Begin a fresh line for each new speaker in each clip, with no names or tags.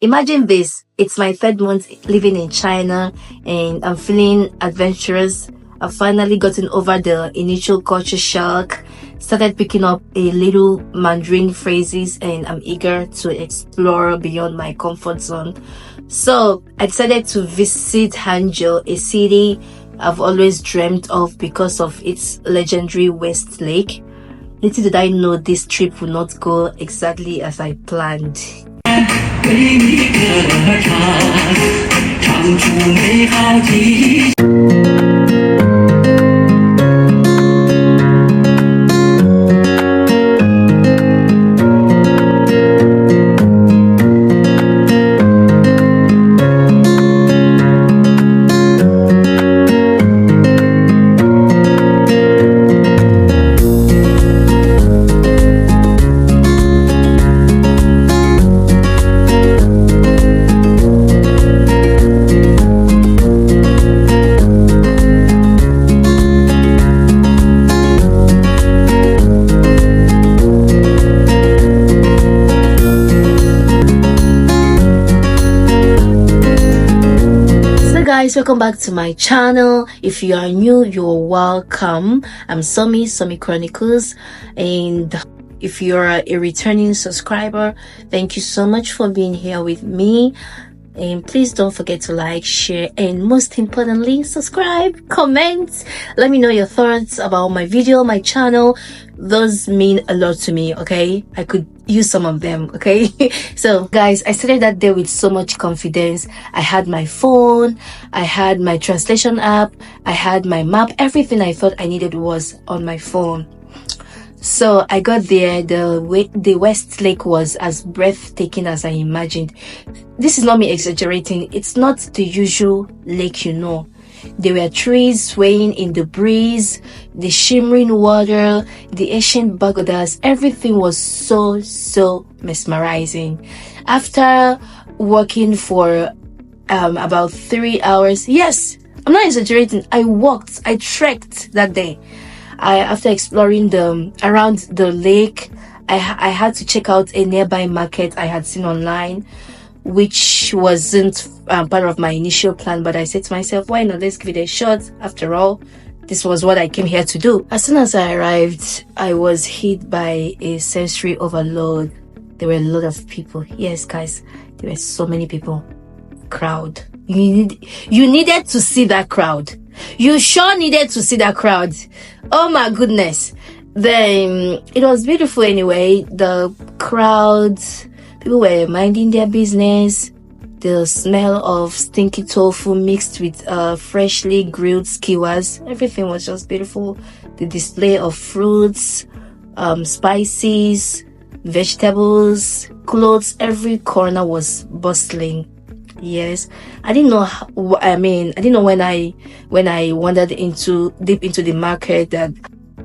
Imagine this. It's my third month living in China and I'm feeling adventurous. I've finally gotten over the initial culture shock, started picking up a little Mandarin phrases, and I'm eager to explore beyond my comfort zone. So I decided to visit Hangzhou, a city I've always dreamt of because of its legendary West Lake. Little did I know this trip would not go exactly as I planned. 为你歌唱，唱出美好记忆。Guys, welcome back to my channel. If you are new, you're welcome. I'm Somi Chronicles, and if you're a returning subscriber, thank you so much for being here with me. And please don't forget to like, share, and most importantly, subscribe, comment. Let me know your thoughts about my video, my channel. Those mean a lot to me, okay? I could use some of them, okay? So guys, I started that day with so much confidence. I had my phone, I had my translation app, I had my map. Everything I thought I needed was on my phone. So I got there. The West Lake was as breathtaking as I imagined. This is not me exaggerating. It's not the usual lake, you know. There were trees swaying in the breeze, the shimmering water, the ancient pagodas. Everything was so mesmerizing. After walking for about 3 hours, yes, I'm not exaggerating, I trekked that day. After exploring around the lake, I had to check out a nearby market I had seen online, which wasn't part of my initial plan, but I said to myself, why not, let's give it a shot. After all, this was what I came here to do. As soon as I arrived, I was hit by a sensory overload. There were a lot of people. Yes guys, there were so many people. Crowd. You needed to see that crowd. You sure needed to see that crowd. Oh my goodness. Then it was beautiful anyway. The crowds, people were minding their business. The smell of stinky tofu mixed with freshly grilled skewers, everything was just beautiful. The display of fruits, spices, vegetables, clothes, every corner was bustling. Yes, I didn't know when I wandered deep into the market that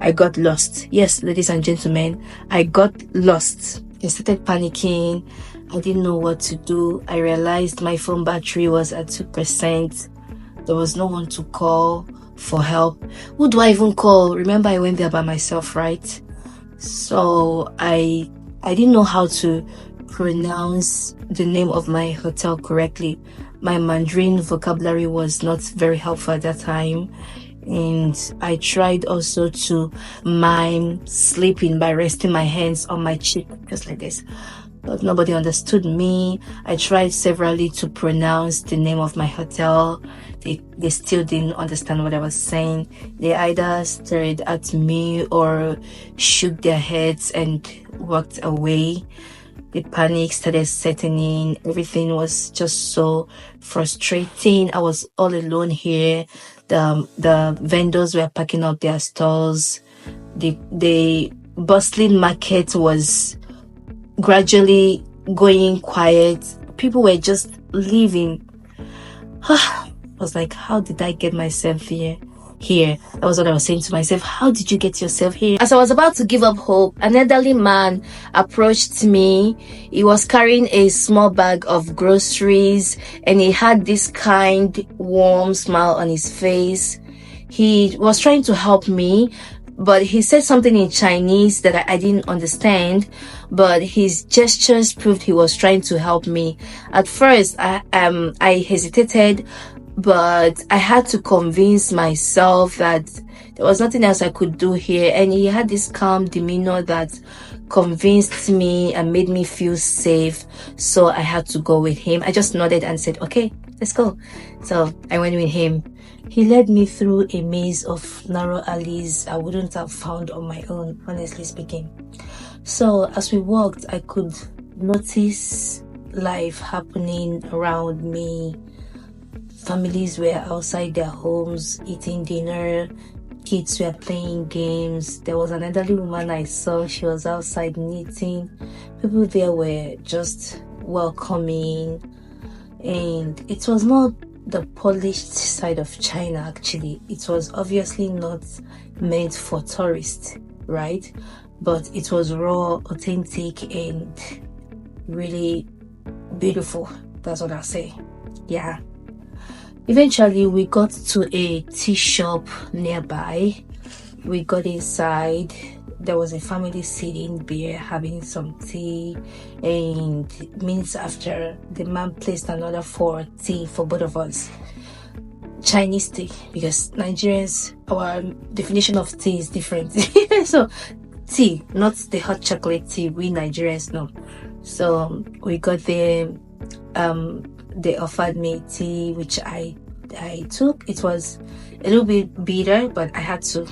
I got lost. Yes, ladies and gentlemen, I got lost. I started panicking. I didn't know what to do. I realized my phone battery was at 2%. There was no one to call for help. Who do I even call? Remember, I went there by myself, right? So I didn't know how to pronounce the name of my hotel correctly. My Mandarin vocabulary was not very helpful at that time, and I tried also to mime sleeping by resting my hands on my cheek just like this, but nobody understood me. I tried severally to pronounce the name of my hotel. They still didn't understand what I was saying. They either stared at me or shook their heads and walked away. The panic started setting in. Everything was just so frustrating. I was all alone here. The vendors were packing up their stalls. The bustling market was gradually going quiet. People were just leaving. I was like, how did I get myself here? That was what I was saying to myself. How did you get yourself here? As I was about to give up hope, an elderly man approached me. He was carrying a small bag of groceries and he had this kind, warm smile on his face. He was trying to help me. but he said something in Chinese that I didn't understand, but his gestures proved he was trying to help me. At first, I hesitated, but I had to convince myself that there was nothing else I could do here. And he had this calm demeanor that convinced me and made me feel safe. So I had to go with him. I just nodded and said, okay, let's go. So I went with him. He led me through a maze of narrow alleys I wouldn't have found on my own, honestly speaking. So as we walked, I could notice life happening around me. Families were outside their homes eating dinner. Kids were playing games. There was an elderly woman I saw. She was outside knitting. People there were just welcoming. And it was not the polished side of China, actually. It was obviously not meant for tourists, right? But it was raw, authentic, and really beautiful. That's what I'll say. Yeah. Eventually, we got to a tea shop nearby. We got inside. There was a family sitting there having some tea, and minutes after, the man placed an order for tea for both of us. Chinese tea, because Nigerians, our definition of tea is different. So tea, not the hot chocolate tea we Nigerians know. So we got there. They offered me tea, which I took. It was a little bit bitter, but I had to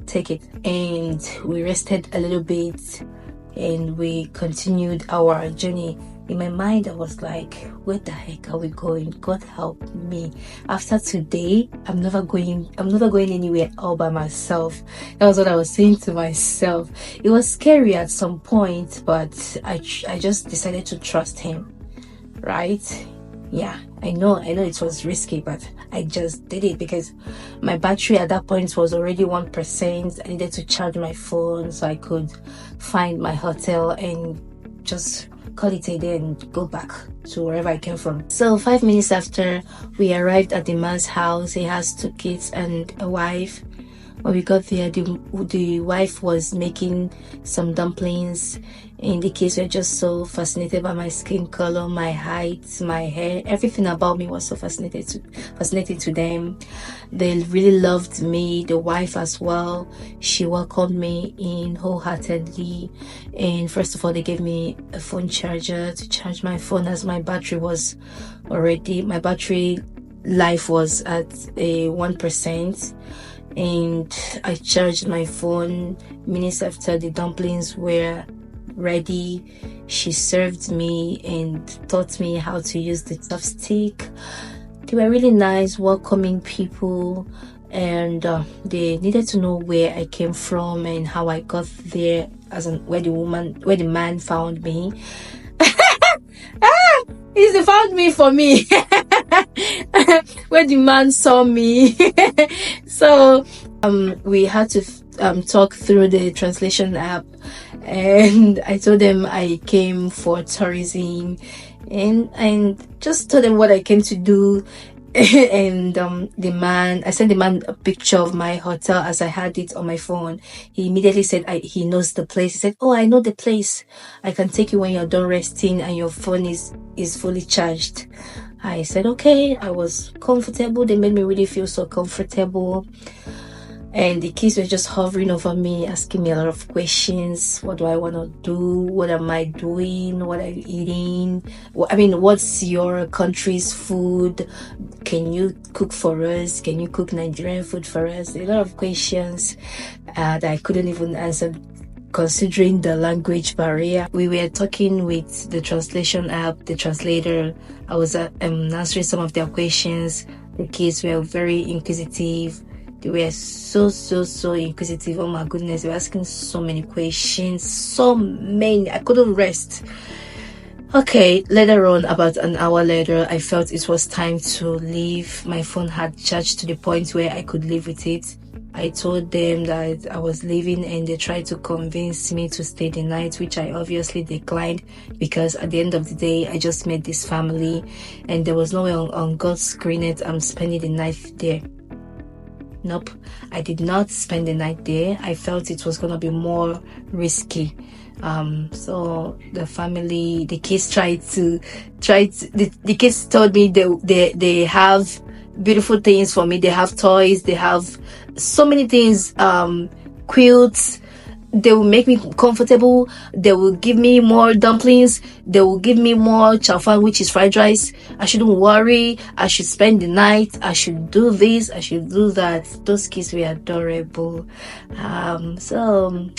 take it. And we rested a little bit, and we continued our journey. In my mind, I was like, where the heck are we going? God help me. After today, I'm never going anywhere all by myself. That was what I was saying to myself. It was scary at some point, but I just decided to trust him, right? Yeah, I know it was risky, but I just did it because my battery at that point was already 1%. I needed to charge my phone so I could find my hotel and just call it a day and go back to wherever I came from. So 5 minutes after we arrived at the man's house, he has 2 kids and a wife. When we got there, the wife was making some dumplings, and the kids were just so fascinated by my skin color, my height, my hair. Everything about me was so fascinating to them. They really loved me, the wife as well. She welcomed me in wholeheartedly. And first of all, they gave me a phone charger to charge my phone, as my battery life was at a 1%. And I charged my phone. Minutes after the dumplings were ready, she served me and taught me how to use the chopstick. They were really nice, welcoming people, and they needed to know where I came from and how I got there, where the man found me. He found me for me. Where the man saw me. So we had to talk through the translation app, and I told them I came for tourism, and just told them what I came to do. And I sent the man a picture of my hotel as I had it on my phone. He immediately said he knows the place. He said, oh, I know the place. I can take you when you're done resting and your phone is fully charged. I said, okay. I was comfortable. They made me really feel so comfortable. And the kids were just hovering over me, asking me a lot of questions. What do I want to do? What am I doing? What are you eating? What's your country's food? Can you cook for us? Can you cook Nigerian food for us? A lot of questions that I couldn't even answer, considering the language barrier. We were talking with the translation app, the translator. I was answering some of their questions. The kids were very inquisitive. They were so inquisitive. Oh my goodness, they were asking so many questions. So many. I couldn't rest. Okay, later on, about an hour later, I felt it was time to leave. My phone had charged to the point where I could live with it. I told them that I was leaving, and they tried to convince me to stay the night, which I obviously declined, because at the end of the day, I just met this family and there was no way on God's green earth I'm spending the night there. Nope, I did not spend the night there. I felt it was gonna be more risky. So the family, the kids the kids told me they have beautiful things for me. They have toys, they have so many things, quilts. They will make me comfortable. They will give me more dumplings. They will give me more chaufan, which is fried rice. I shouldn't worry. I should spend the night. I should do this. I should do that. Those kids were adorable. So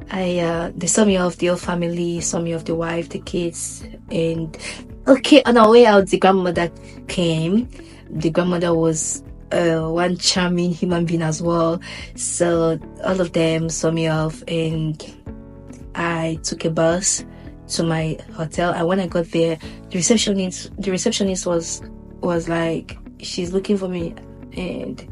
they saw me off, the whole family, saw me off, the wife, the kids, and okay, on our way out, the grandmother came. The grandmother was one charming human being as well. So all of them saw me off, and I took a bus to my hotel. And when I got there, the receptionist was like, she's looking for me, and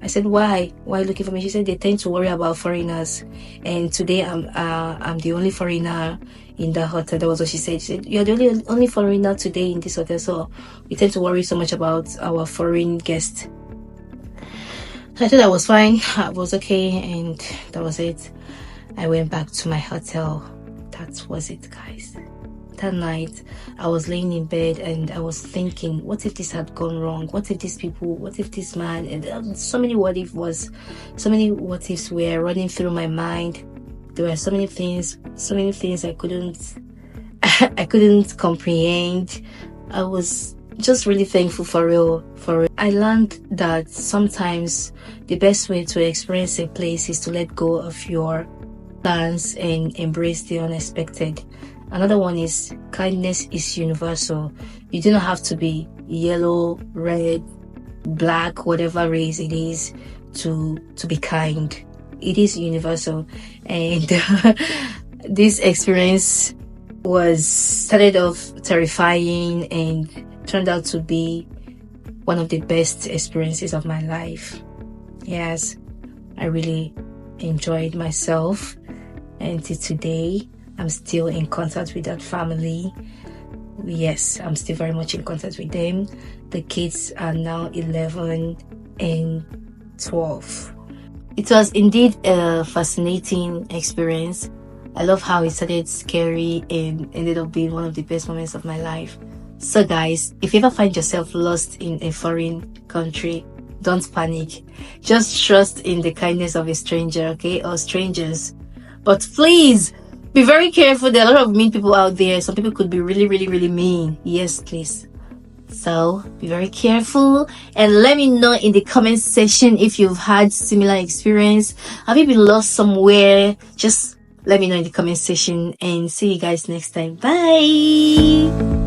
I said, why looking for me? She said they tend to worry about foreigners, and today I'm the only foreigner in the hotel. That was what she said. She said, you're the only foreigner today in this hotel, so we tend to worry so much about our foreign guests. So I thought that was fine. I was okay, and that was it. I went back to my hotel. That was it, guys. That night, I was laying in bed and I was thinking, what if this had gone wrong? What if these people, what if this man, and so many what ifs were running through my mind. There were so many things I couldn't I couldn't comprehend. I was just really thankful for real. I learned that sometimes the best way to experience a place is to let go of your plans and embrace the unexpected. Another one is kindness is universal. You do not have to be yellow, red, black, whatever race it is to be kind. It is universal. And this experience started off terrifying and turned out to be one of the best experiences of my life. Yes, I really enjoyed myself, and till today I'm still in contact with that family. Yes, I'm still very much in contact with them. The kids are now 11 and 12. It was indeed a fascinating experience. I love how it started scary and ended up being one of the best moments of my life. So guys, if you ever find yourself lost in a foreign country, don't panic. Just trust in the kindness of a stranger, okay, or strangers. But please be very careful. There are a lot of mean people out there. Some people could be really, really, really mean. Yes, please. So be very careful, and let me know in the comment section if you've had similar experience. Have you been lost somewhere? Just let me know in the comment section, and see you guys next time. Bye.